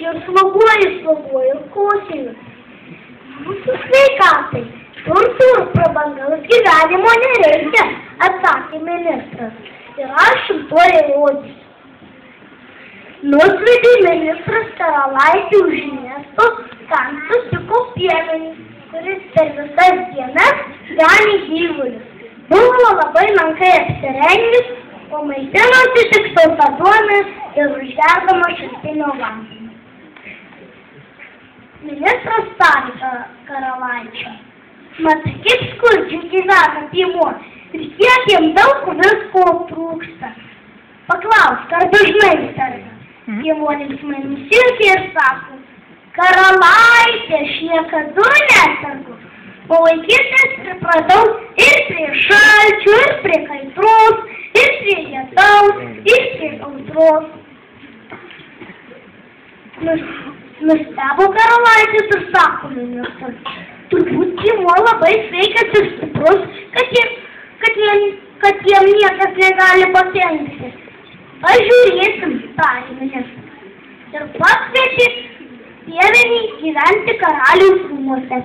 ir sloguoju, kosėju. Mūsų sveikatai, turtų ir prabangaus gyvenimo nereikia, atsakė ministras. Ir aš šimto įrodysiu. Nusvedė ministras Karalaitį už miesto, ten susitiko piemenį, kuris per visas dienas ganė gyvulius. Buvo labai menkai apsirengęs, o maitinosi tik sausa duona ir užderdama šaltinio vandenį. Ministras tarė Karalaičio: matai, kaip skurdžiai gyvena piemuo ir kiek jam daug visko trūksta. Paklausk, ar dažnai serga? Piemuo linksmai nusijuokė ir sako: Karalaitė, aš niekada nesergu. Po vaikystės pripratau ir prie šalčių, ir prie kaitros, ir prie lietaus, ir prie audros. Nustebo Karalaitis ir sako ministras: turbūt piemuo labai sveikas ir stiprus, kad jam niekas negali pakenkti. Pažiūrėsim, tarė ministras, ir pakvietė piemenį gyventi karaliaus rūmuose.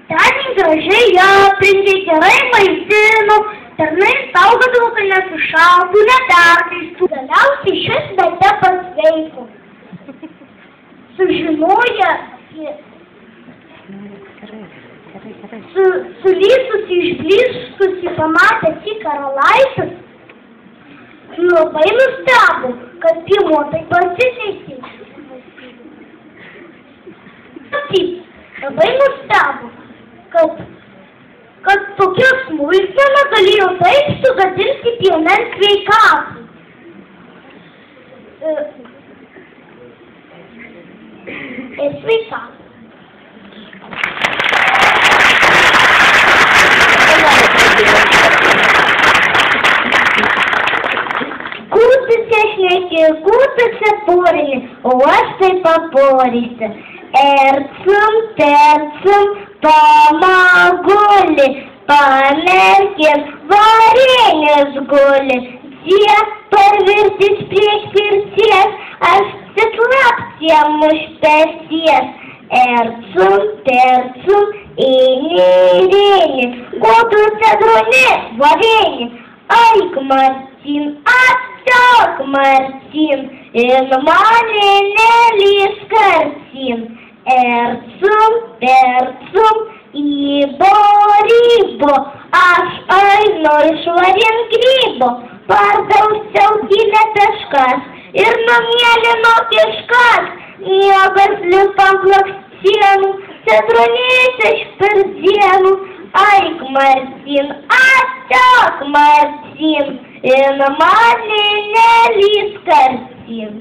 Ten gražiai ją aprengė, gerai maitino, tarnai saugodavo, kad nesušaltų, neperkaistų. Galiausiai šis bete pasveiko. Sužinoję sulysusi išblyškusi pamatęs į Karalaitis, labai nustebo, kad piemuo taip pasikeitė. Labai nustebo, kad tokia smulkmena galėjo taip sugadinti piemens sveikatą. Ir sveikatą. Kūtose porinį, o aš tai paporysiu. Ercum, tercum, pamaguli, pamerkim, varienės guli. Tie parvirtis prie kirties, aš ciklaptiem užpėsies. Ercum, tercum, įnirėni, kūtose droni, varienį. Aik, Martin, atstok, Martin, ir mane nelys kartin. Ercum, tercum, įbo, rybo, aš einu išvarien grybo, pardausiau gilę peškas ir numėlino kiškas. Niekas lipa plakstienų, cedronėse iš perdienų. Aik, Martin, atstok, Martin, ir mane nelys kartin.